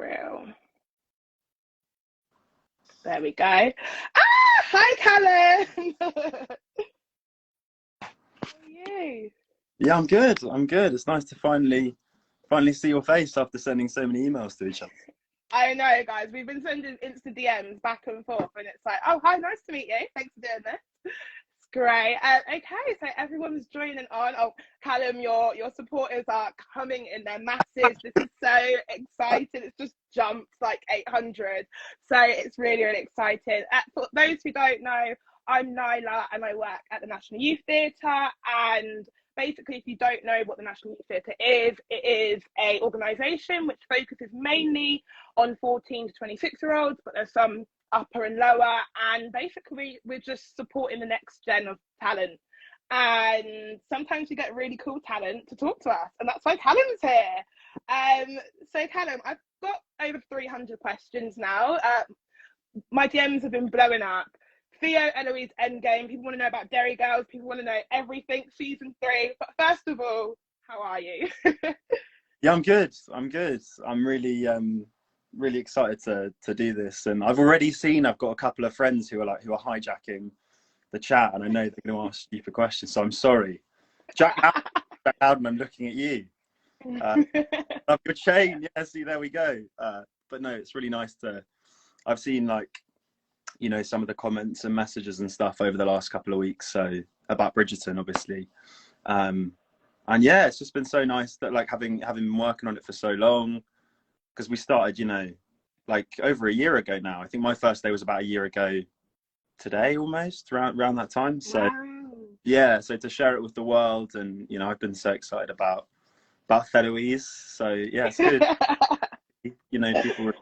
real. There we go. Hi, Callum. How are you? Yeah, I'm good. I'm good. It's nice to finally see your face after sending so many emails to each other. I know, guys. We've been sending Insta DMs back and forth, and it's like, oh, hi, nice to meet you. Thanks for doing this. It's great. Okay, so everyone's joining on. Oh, Callum, your supporters are coming in their masses. This is so exciting. It's just jumped like 800. So it's really, really exciting. For those who don't know, I'm Nyla and I work at the National Youth Theatre. And basically, if you don't know what the National Youth Theatre is, it is a organisation which focuses mainly on 14 to 26-year-olds, but there's some upper and lower. And basically, we're just supporting the next gen of talent. And sometimes we get really cool talent to talk to us, and that's why Callum's here. So Callum, I've got over 300 questions now. My DMs have been blowing up. Theo, Eloise, Endgame. People want to know about Derry Girls. People want to know everything. Season 3. But first of all, how are you? Yeah, I'm good. I'm good. I'm really excited to do this, and I've already seen. I've got a couple of friends who are hijacking the chat, and I know they're going to ask you for questions. So I'm sorry, Jack Howden. I'm looking at you. Love your chain. Yeah, see, there we go. But no, it's really nice to. I've seen some of the comments and messages and stuff over the last couple of weeks. So about Bridgeton, obviously. And yeah, it's just been so nice that having been working on it for so long, because we started, over a year ago now. I think my first day was about a year ago today, almost around that time. So Wow. yeah, so to share it with the world, and I've been so excited about Eloise. So yeah, it's good. People were.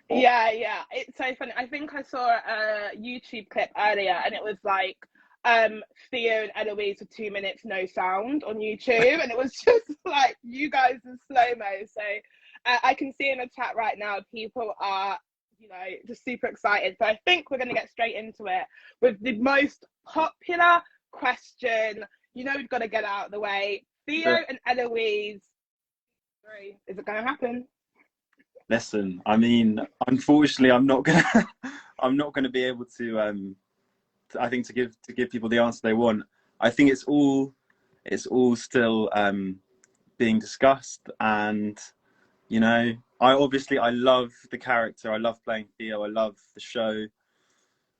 Yeah, it's so funny. I think I saw a YouTube clip earlier, and it was like Theo and Eloise for 2 minutes, no sound on YouTube, and it was just like you guys in slow-mo. So I can see in the chat right now people are just super excited. So I think we're going to get straight into it with the most popular question. We've got to get out of the way. Theo and Eloise, is it going to happen? Listen, I mean, unfortunately, I'm not gonna be able to. I think to give people the answer they want. I think it's all still being discussed, and I love the character. I love playing Theo. I love the show.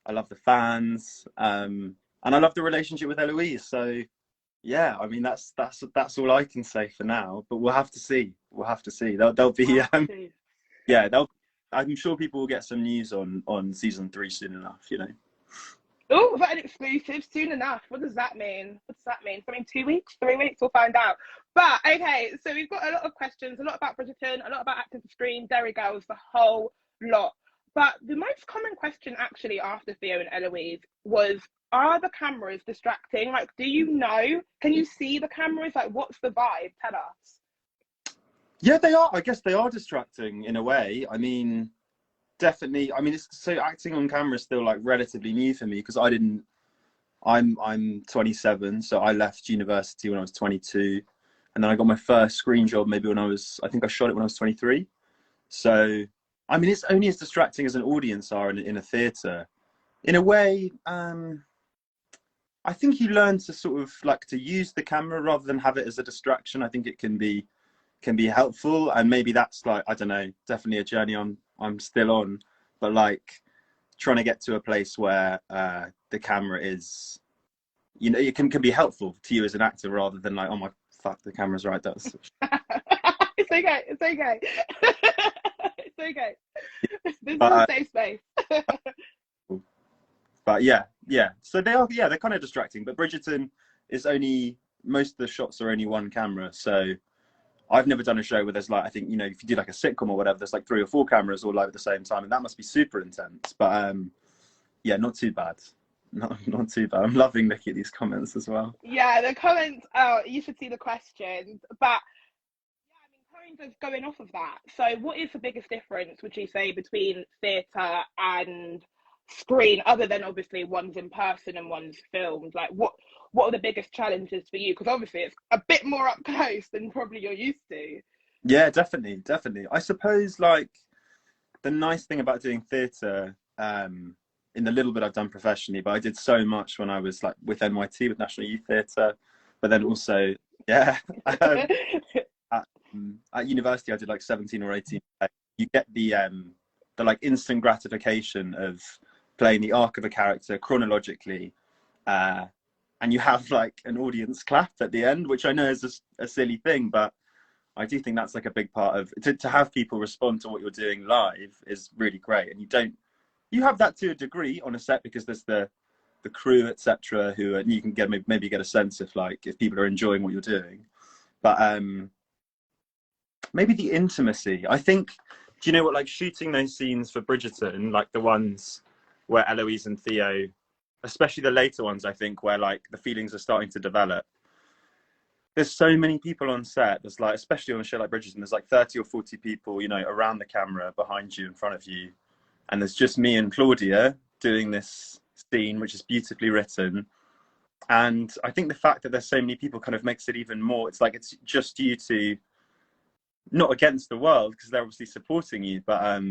I love the fans, and I love the relationship with Eloise. So yeah, I mean that's all I can say for now. But we'll have to see. We'll have to see. There'll be yeah, I'm sure people will get some news on season 3 soon enough. Oh, an exclusive soon enough. What does that mean? Something 2 weeks, 3 weeks, we'll find out. But okay, so we've got a lot of questions, a lot about Bridgerton, a lot about acting for screen, Derry Girls, the whole lot. But the most common question actually after Theo and Eloise was, are the cameras distracting? Like, do you know? Can you see the cameras? Like, what's the vibe? Tell us. Yeah, they are. I guess they are distracting in a way. I mean, definitely. I mean, so acting on camera is still relatively new for me because I'm 27, so I left university when I was 22, and then I got my first screen job maybe I think I shot it when I was 23. So I mean, it's only as distracting as an audience are in a theatre. In a way, I think you learn to sort of to use the camera rather than have it as a distraction. I think it can be helpful, and maybe that's I don't know, definitely a journey I'm still on, but trying to get to a place where the camera is it can be helpful to you as an actor rather than oh my fuck, the camera's right. That's it's okay it's okay, this is but, a safe space. but yeah, so they're kind of distracting, but Bridgerton is only, most of the shots are only one camera, so I've never done a show where there's I think, if you do a sitcom or whatever, there's 3 or 4 cameras all live at the same time, and that must be super intense. But yeah, not too bad. Not too bad. I'm loving looking at these comments as well. Yeah, the comments, oh, you should see the questions. But yeah, I mean, kind of going off of that. So what is the biggest difference, would you say, between theatre and screen, other than obviously one's in person and one's filmed? What are the biggest challenges for you? Because obviously it's a bit more up close than probably you're used to. Yeah, definitely, definitely. I suppose like the nice thing about doing theatre, in the little bit I've done professionally, but I did so much when I was like with NYT with National Youth Theatre, but then also, yeah, um, at university I did like 17 or 18. You get the like instant gratification of playing the arc of a character chronologically, uh, and you have like an audience clap at the end, which I know is a silly thing, but I do think that's like a big part of to have people respond to what you're doing live is really great. And you have that to a degree on a set because there's the crew, etc., who you can get maybe get a sense if people are enjoying what you're doing. But maybe the intimacy. I think, do you know what, like shooting those scenes for Bridgeton, like the ones where Eloise and Theo, especially the later ones, I think, where like the feelings are starting to develop. There's so many people on set. There's like, especially on a show like Bridgerton, there's like 30 or 40 people, around the camera, behind you, in front of you. And there's just me and Claudia doing this scene, which is beautifully written. And I think the fact that there's so many people kind of makes it even more, it's like, it's just you two, not against the world, because they're obviously supporting you, but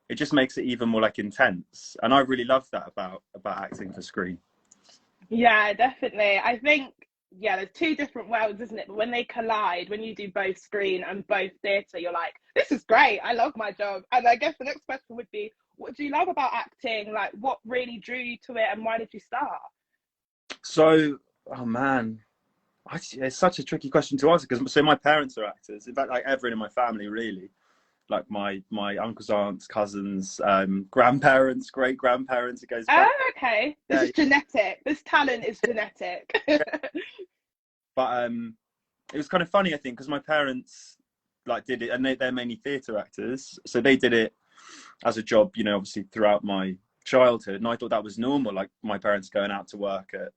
it just makes it even more like intense. And I really love that about acting for screen. Yeah, definitely. I think, yeah, there's two different worlds, isn't it? But when they collide, when you do both screen and both theatre, you're like, this is great. I love my job. And I guess the next question would be, what do you love about acting? Like, what really drew you to it, and why did you start? So, oh man, it's such a tricky question to answer because my parents are actors. In fact, like everyone in my family, really, like my uncles, aunts, cousins, grandparents, great grandparents. It goes back. Oh, okay. This Yeah, is genetic. This talent is genetic. but it was kind of funny, I think, because my parents like did it, and they're mainly theatre actors, so they did it as a job, obviously throughout my childhood, and I thought that was normal, like my parents going out to work at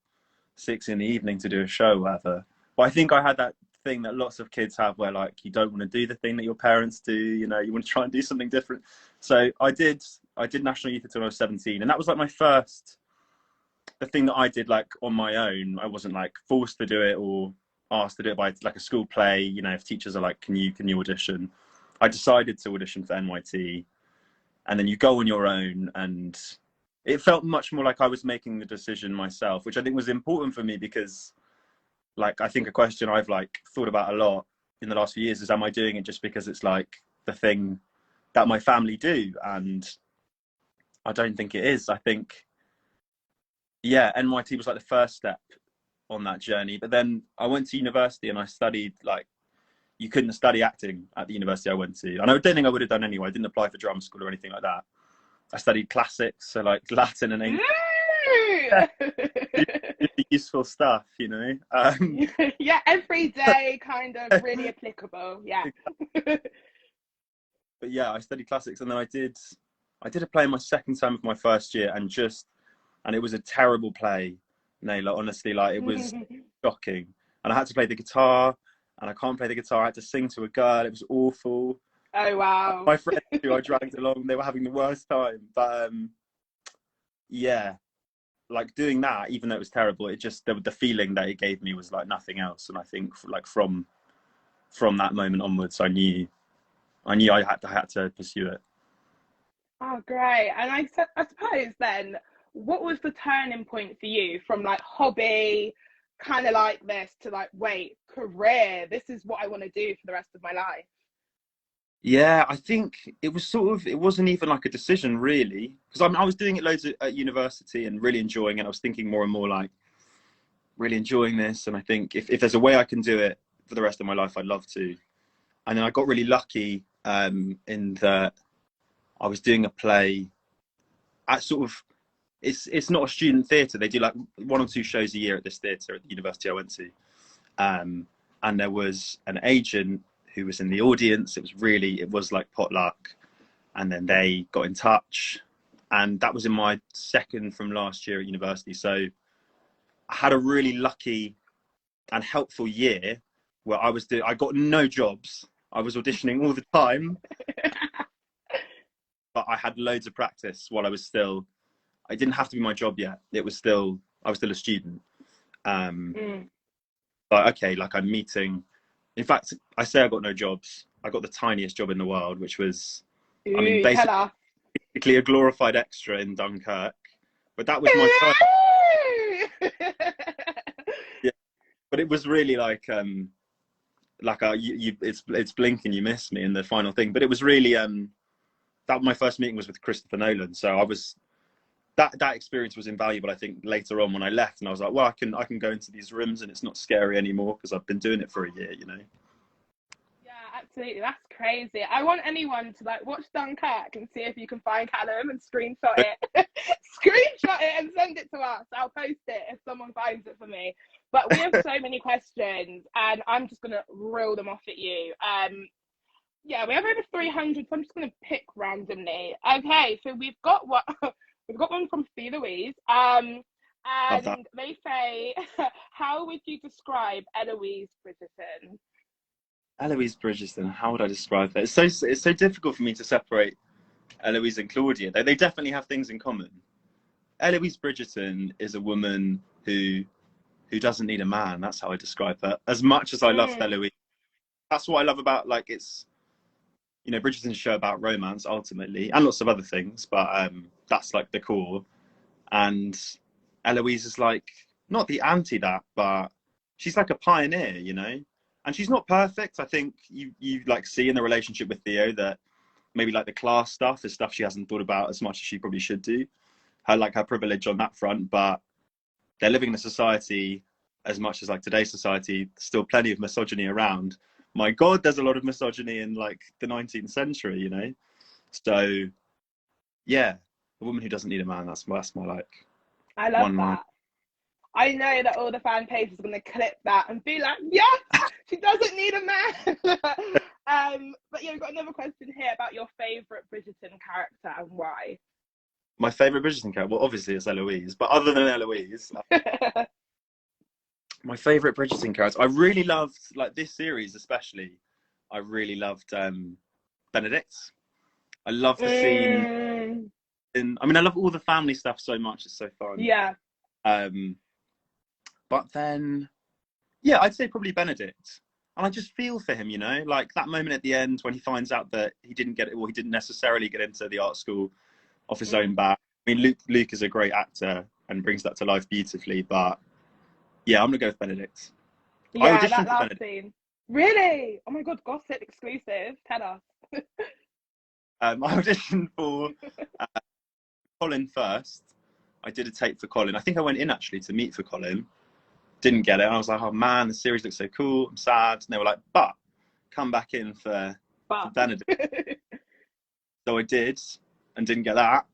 6 in the evening to do a show, whatever. But I think I had that thing that lots of kids have, where like you don't want to do the thing that your parents do, you want to try and do something different. So I did National Youth until I was 17, and that was like the thing that I did like on my own. I wasn't like forced to do it or asked to do it by like a school play. If teachers are like, can you audition? I decided to audition for NYT, and then you go on your own, and it felt much more like I was making the decision myself, which I think was important for me because, like, I think a question I've like thought about a lot in the last few years is, am I doing it just because it's like the thing that my family do? And I don't think it is. I think, yeah, NYT was like the first step on that journey. But then I went to university and I studied, like, you couldn't study acting at the university I went to. And I don't think I would have done anyway. I didn't apply for drama school or anything like that. I studied classics, so like Latin and English. Really useful stuff, Yeah, every day kind of really applicable. Yeah. But yeah, I studied classics, and then I did a play in my second term of my first year, and it was a terrible play, Naylor. Honestly, like it was shocking. And I had to play the guitar, and I can't play the guitar. I had to sing to a girl. It was awful. Oh wow. My friends who I dragged along, they were having the worst time. But yeah, like doing that, even though it was terrible, the feeling that it gave me was like nothing else. And I think like from that moment onwards, I knew I had to pursue it. Oh, great. And I suppose then, what was the turning point for you from like hobby, kind of like this, to like, wait, career, this is what I want to do for the rest of my life? Yeah, I think it wasn't even like a decision really, because I was doing it loads at university and really enjoying it. I was thinking more and more like really enjoying this, and I think if there's a way I can do it for the rest of my life, I'd love to. And then I got really lucky in that I was doing a play at sort of, it's not a student theatre. They do like one or two shows a year at this theatre at the university I went to. And there was an agent who was in the audience. It was like potluck. And then they got in touch. And that was in my second from last year at university. So I had a really lucky and helpful year where I got no jobs. I was auditioning all the time, but I had loads of practice while I didn't have to be my job yet. I was still a student. But okay, like I'm meeting In fact, I say I got no jobs. I got the tiniest job in the world, which was, I mean, Ooh, tell us. basically a glorified extra in Dunkirk. But that was my first. Yeah, but it was really like it's blink and you miss me in the final thing. But it was really that my first meeting was with Christopher Nolan, so I was that experience was invaluable. I think later on when I left, and I was like, well, I can go into these rooms and it's not scary anymore because I've been doing it for a year, you know. Yeah, absolutely. That's crazy. I want anyone to like watch Dunkirk and see if you can find Callum and screenshot it. Screenshot it and send it to us. I'll post it if someone finds it for me. But we have so many questions and I'm just gonna reel them off at you. Yeah, we have over 300, so I'm just gonna pick randomly. Okay, so we've got what we've got one from Eloise. Love that. And they say, how would you describe Eloise Bridgerton? Eloise Bridgeton, how would I describe her? It's so difficult for me to separate Eloise and Claudia. They definitely have things in common. Eloise Bridgerton is a woman who doesn't need a man. That's how I describe her. As much as I love Eloise, that's what I love about, like, it's, you know, Bridgerton's a show about romance ultimately, and lots of other things, but that's like the core. And Eloise is like not the anti that, but she's like a pioneer, you know. And she's not perfect. I think you like see in the relationship with Theo that maybe like the class stuff is stuff she hasn't thought about as much as she probably should do. Her privilege on that front, but they're living in a society, as much as like today's society, still plenty of misogyny around. My God, there's a lot of misogyny in like the 19th century, you know. So yeah, a woman who doesn't need a man. That's my like I love one line. that. I know that all the fan pages are going to clip that and be like, yes, she doesn't need a man. But yeah, we've got another question here about your favourite Bridgerton character and why. My favourite Bridgerton character, well, obviously it's Eloise, but other than Eloise, my favourite Bridgerton character, I really loved, like this series especially, I really loved Benedict. I love the scene I mean, I love all the family stuff so much, it's so fun. Yeah. But then, yeah, I'd say probably Benedict. And I just feel for him, you know, like that moment at the end when he finds out that he didn't get it, well, he didn't necessarily get into the art school off his own back. I mean, Luke is a great actor and brings that to life beautifully, but yeah, I'm gonna go with Benedict. I Yeah, that auditioned for last Benedict. scene. Really? Oh my God, gossip exclusive. Tell us. I auditioned for Colin first. I did a tape for Colin. I think I went in actually to meet for Colin. Didn't get it. And I was like, oh man, the series looks so cool. I'm sad. And they were like, but come back in for Benedict. So I did and didn't get that.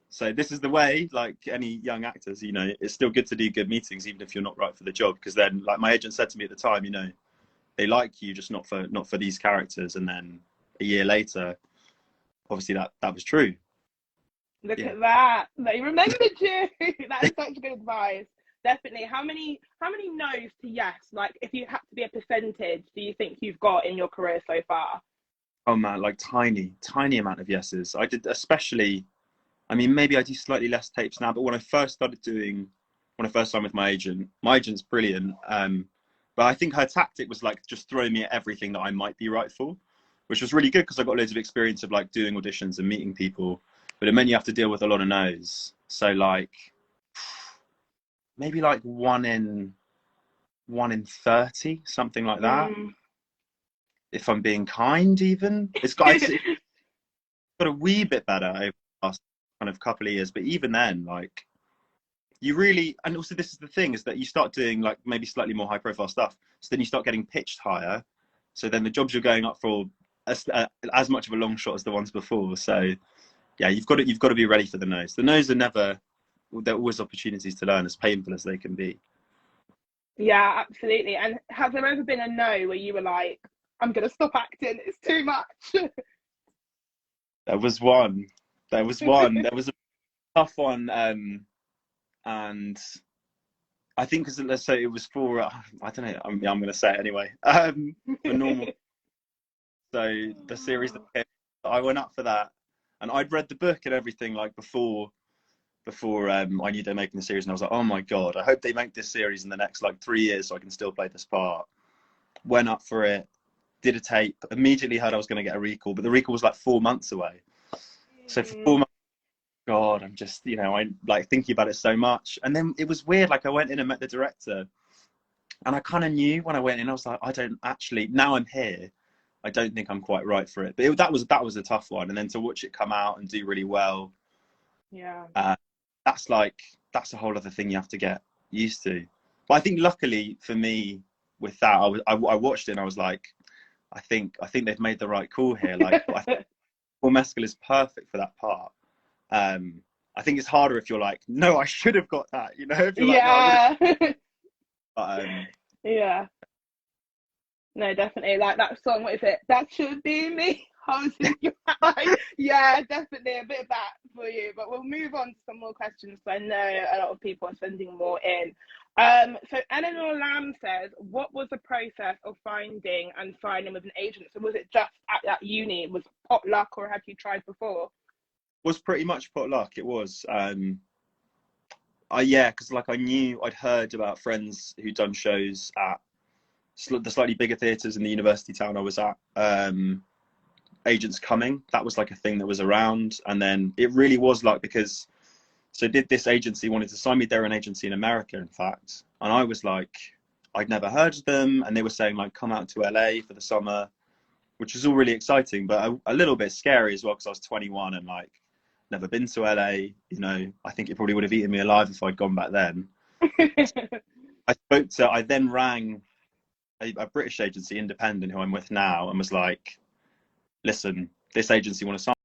So this is the way, like any young actors, you know, it's still good to do good meetings, even if you're not right for the job. Because then, like my agent said to me at the time, you know, they like you, just not for these characters. And then a year later, obviously that was true. Look at that. They remembered you. That is such good advice. Definitely. How many no's to yes? Like if you had to be a percentage, do you think you've got in your career so far? Oh man, like tiny amount of yeses. I did, especially, I mean, maybe I do slightly less tapes now, but when I first signed with my agent's brilliant. But I think her tactic was like just throw me at everything that I might be right for, which was really good because I got loads of experience of like doing auditions and meeting people. But it meant you have to deal with a lot of no's. So like maybe like one in 30, something like that. If I'm being kind, even it's got a wee bit better over the last kind of couple of years. But even then, like you really, and also this is the thing, is that you start doing like maybe slightly more high profile stuff. So then you start getting pitched higher. So then the jobs you're going up for as much of a long shot as the ones before. So yeah, you've got to be ready for the no's. The no's are always opportunities to learn, as painful as they can be. Yeah, absolutely. And has there ever been a no where you were like, I'm gonna stop acting, it's too much? There was one. There was a tough one, and I think because let's say it was for I don't know. I'm going to say it anyway. For normal. So the series that I went up for that, and I'd read the book and everything like before I knew they're making the series, and I was like, oh my God, I hope they make this series in the next like 3 years so I can still play this part. went up for it, did a tape, immediately heard I was going to get a recall, but the recall was like 4 months away. So for 4 months, God, I'm just, you know, I like thinking about it so much. And then it was weird. Like I went in and met the director, and I kind of knew when I went in, I was like, I don't actually, now I'm here, I don't think I'm quite right for it. But that was a tough one. And then to watch it come out and do really well, Yeah. That's a whole other thing you have to get used to. But I think luckily for me with that, I watched it and I was like, I think they've made the right call here. Like I think Paul Mescal is perfect for that part. I think it's harder if you're like, no, I should have got that. You know, if you're like, no, I Yeah. but, Yeah. No, definitely. Like that song, what is it? That should be me. I was thinking, like, yeah, definitely a bit of that for you. But we'll move on to some more questions. So I know a lot of people are sending more in. So Eleanor Lamb says, what was the process of finding and signing with an agent? So was it just at that uni? Was it pot luck, or had you tried before? was pretty much pot luck. It was. Yeah, because like I knew I'd heard about friends who'd done shows at the slightly bigger theatres in the university town I was at. Agents coming, that was like a thing that was around. And then it really was like, because did this agency wanted to sign me, they're an agency in America in fact, and I was like, I'd never heard of them, and they were saying like come out to LA for the summer, which was all really exciting, but a little bit scary as well, because I was 21 and like never been to LA. You know, I think it probably would have eaten me alive if I'd gone back then. I then rang a British agency, independent, who I'm with now, and was like, listen, this agency want to sign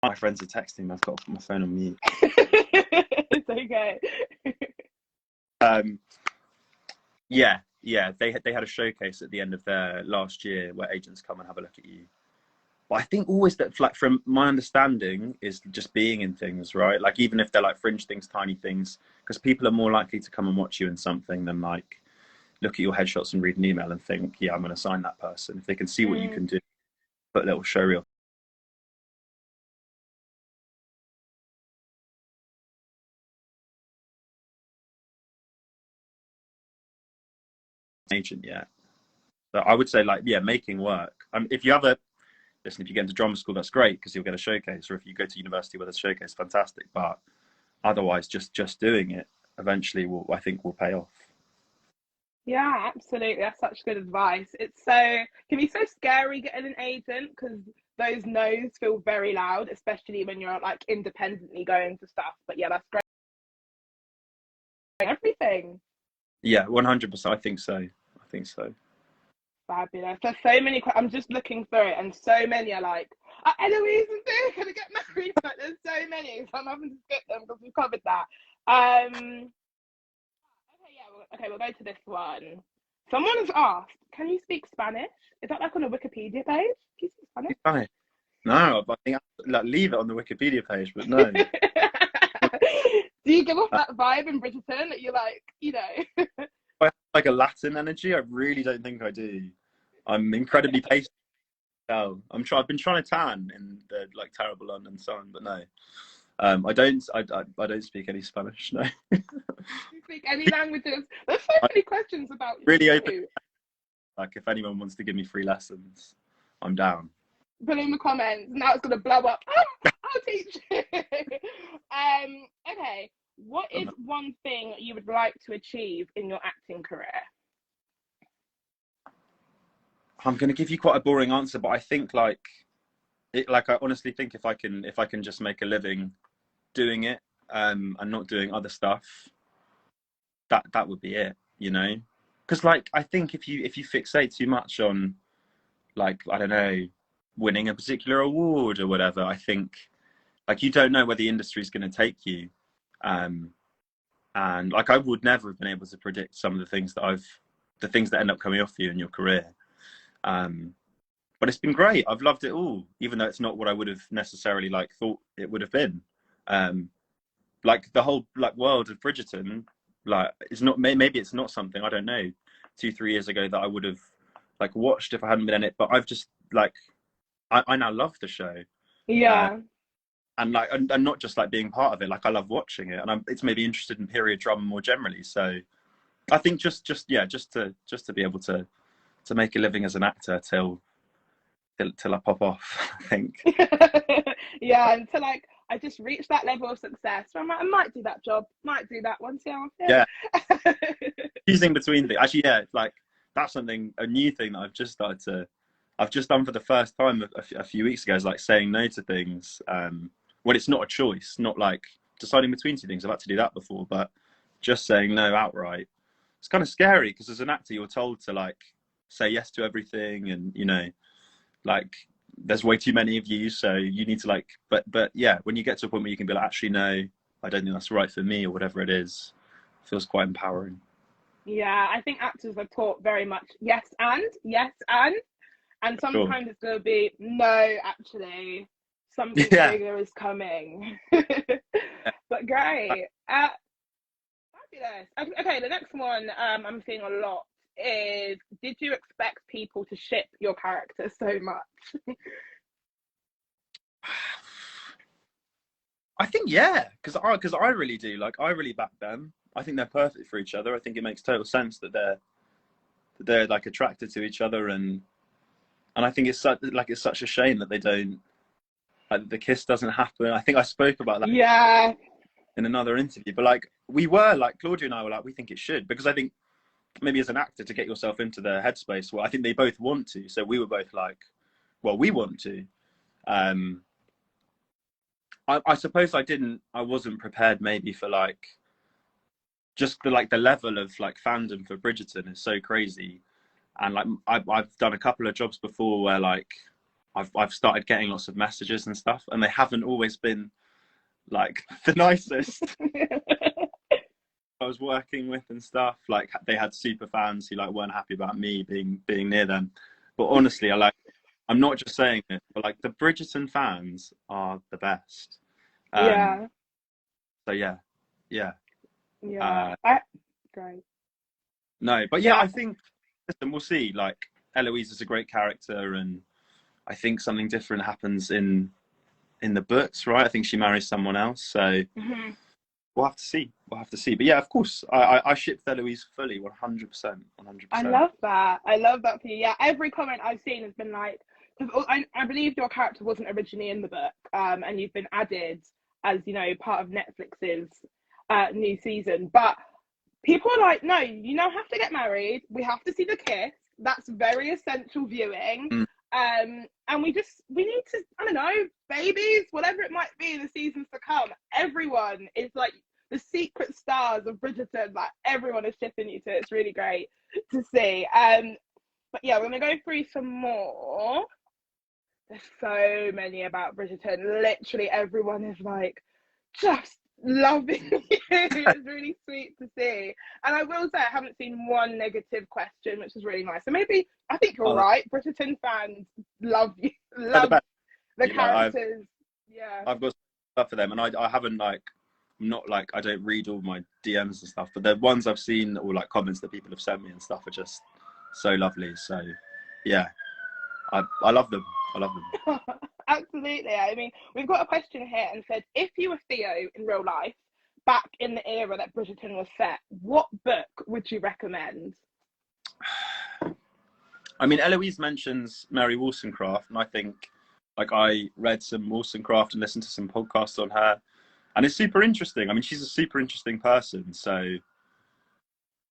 my friends are texting me. I've got to put my phone on mute. It's okay. Yeah, they had a showcase at the end of their last year where agents come and have a look at you. But I think always that, like, from my understanding, is just being in things, right? Like even if they're like fringe things, tiny things, because people are more likely to come and watch you in something than like look at your headshots and read an email and think, yeah, I'm going to sign that person. If they can see what you can do, put a little show reel. Agent yet. But I would say like, yeah, making work. If you have listen, if you get into drama school, that's great because you'll get a showcase. Or if you go to university with a showcase, fantastic. But otherwise, just doing it eventually I think will pay off. Yeah, absolutely. That's such good advice. It's so can be so scary getting an agent because those no's feel very loud, especially when you're like independently going for stuff. But yeah, that's great. Everything. Yeah, 100%. I think so. I think so. Fabulous. There's so many. I'm just looking through it, and so many are like, Eloise and Sue gonna get married. Like, there's so many, so I'm having to skip them because we've covered that. Okay, yeah. Okay, we'll go to this one. Someone has asked, "Can you speak Spanish?" Is that like on a Wikipedia page? Can you speak Spanish? Funny. No, I think like leave it on the Wikipedia page, but no. Do you give off that vibe in Bridgeton that you're like, I have like a Latin energy. I really don't think I do. I'm incredibly patient. I've been trying to tan in the like terrible London sun, but no. I don't speak any Spanish. No. Do you speak any languages? There's so many questions about really you. Open. Like if anyone wants to give me free lessons, I'm down. Put in the comments. Now it's gonna blow up. I'll teach you. Okay. What is one thing you would like to achieve in your acting career? I'm going to give you quite a boring answer, but I think I honestly think if I can just make a living doing it, and not doing other stuff, that would be it, you know? Because like I think if you fixate too much on like, I don't know, winning a particular award or whatever, I think like you don't know where the industry is going to take you. And like I would never have been able to predict some of the things that end up coming off you in your career. But it's been great. I've loved it all, even though it's not what I would have necessarily like thought it would have been. Like the whole like world of Bridgeton, like, it's not, maybe it's not something, I don't know, 2-3 years ago that I would have like watched if I hadn't been in it. But I've just like, I now love the show. Uh, Yeah. and like, and not just like being part of it, like I love watching it, and it's made me interested in period drama more generally. So I think yeah, just to be able to make a living as an actor till I pop off, I think. Yeah, until like I just reached that level of success where I'm like, I might do that job, might do that one, see how Yeah, I feel. choosing between things. Actually, yeah, like that's a new thing that I've just done for the first time a few weeks ago, is like saying no to things when it's not a choice, not like deciding between two things. I've had to do that before, but just saying no outright. It's kind of scary because as an actor, you're told to like say yes to everything, and like there's way too many of you, so you need to like. But yeah, when you get to a point where you can be like, actually, no, I don't think that's right for me, or whatever it is, it feels quite empowering. Yeah, I think actors are taught very much yes, and Sure. sometimes it's going to be no, actually, something Yeah. bigger is coming. But great. Fabulous. Okay, the next one I'm seeing a lot is, did you expect people to ship your character so much? I think yeah, because I really do. Like I really back them. I think they're perfect for each other. I think it makes total sense that they're like attracted to each other, and I think it's such a shame that they don't, like, the kiss doesn't happen. I think I spoke about that Yeah, in another interview, but like we were like Claudia and I were like, we think it should, because I think maybe as an actor to get yourself into their headspace, well, I think they both want to. So we were both like, well, we want to. Um, I suppose I wasn't prepared maybe for like just the level of like fandom for Bridgerton is so crazy, and like I've done a couple of jobs before where like I've started getting lots of messages and stuff, and they haven't always been like the nicest. I was working with and stuff, like they had super fans who like weren't happy about me being near them. But honestly, I'm not just saying it, but like the Bridgerton fans are the best. Um, yeah, so yeah, yeah. yeah. Uh, Great. no, but yeah, Yeah, I think, listen, we'll see. Like Eloise is a great character, and I think something different happens in the books, right? I think she marries someone else, so mhm. we'll have to see. We'll have to see. But yeah, of course, I ship Eloise fully, 100%, I 100%. love that. I love that for you. Yeah, every comment I've seen has been like, because I believe your character wasn't originally in the book, and you've been added as, part of Netflix's new season. But people are like, no, you now have to get married. We have to see the kiss. That's very essential viewing. Mm. And we need to, I don't know, babies, whatever it might be in the seasons to come. Everyone is like the secret stars of Bridgerton. Like everyone is shipping you to. It's really great to see. But yeah, we're gonna go through some more. There's so many about Bridgerton. Literally everyone is like just loving you. It's really sweet to see. And I will say I haven't seen one negative question, which is really nice. So maybe I think you're Oh, right. Bridgerton fans love you, they're the love best. the Like characters. Yeah. I've got stuff for them, and I haven't like, I'm not like, I don't read all my DMs and stuff, but the ones I've seen or like comments that people have sent me and stuff are just so lovely. So yeah, I love them. I love them. Absolutely. I mean, we've got a question here and said, if you were Theo in real life, back in the era that Bridgerton was set, what book would you recommend? I mean, Eloise mentions Mary Wollstonecraft, and I think like I read some Wollstonecraft and listened to some podcasts on her, and it's super interesting. I mean, she's a super interesting person. So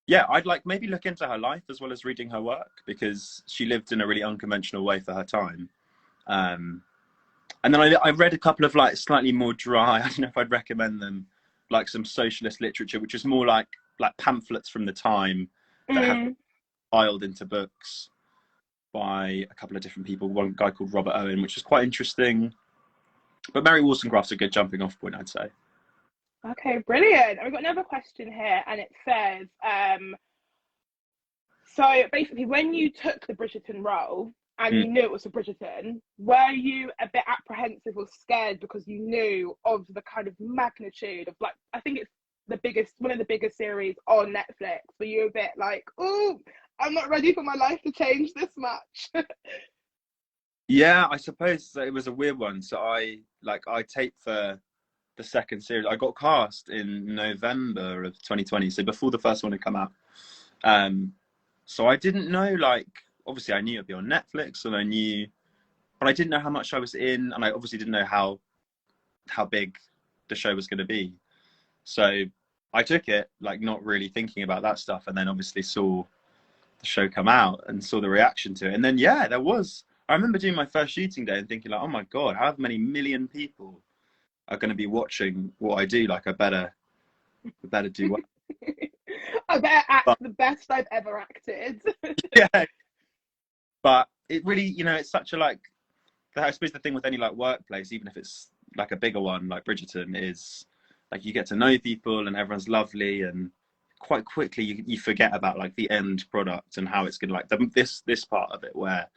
yeah, I'd like maybe look into her life as well as reading her work, because she lived in a really unconventional way for her time. Um, and then I read a couple of like slightly more dry, I don't know if I'd recommend them, like some socialist literature, which is more like pamphlets from the time that have been Mm, filed into books by a couple of different people. One guy called Robert Owen, which is quite interesting. But Mary Wollstonecraft's a good jumping off point, I'd say. okay, brilliant. And we've got another question here, and it says, so basically, when you took the Bridgerton role and Mm. you knew it was a Bridgerton, were you a bit apprehensive or scared because you knew of the kind of magnitude of, like, I think it's one of the biggest series on Netflix? Were you a bit like, oh, I'm not ready for my life to change this much? Yeah, I suppose it was a weird one. So I taped for the second series. I got cast in November of 2020, so before the first one had come out. So I didn't know, like, obviously I knew it'd be on Netflix, and but I didn't know how much I was in, and I obviously didn't know how big the show was going to be. So I took it, like, not really thinking about that stuff, and then obviously saw the show come out and saw the reaction to it. And then, yeah, I remember doing my first shooting day and thinking, like, oh my God, how many million people are going to be watching what I do? Like, I better do well. I better act But, the best I've ever acted. yeah, but it really, it's such a, like, I suppose the thing with any, like, workplace, even if it's like a bigger one like Bridgeton, is like you get to know people and everyone's lovely, and quite quickly you forget about, like, the end product and how it's gonna, like, this part of it where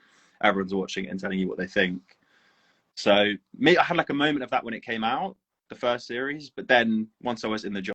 everyone's watching it and telling you what they think. So I had like a moment of that when it came out, the first series, but then once I was in the job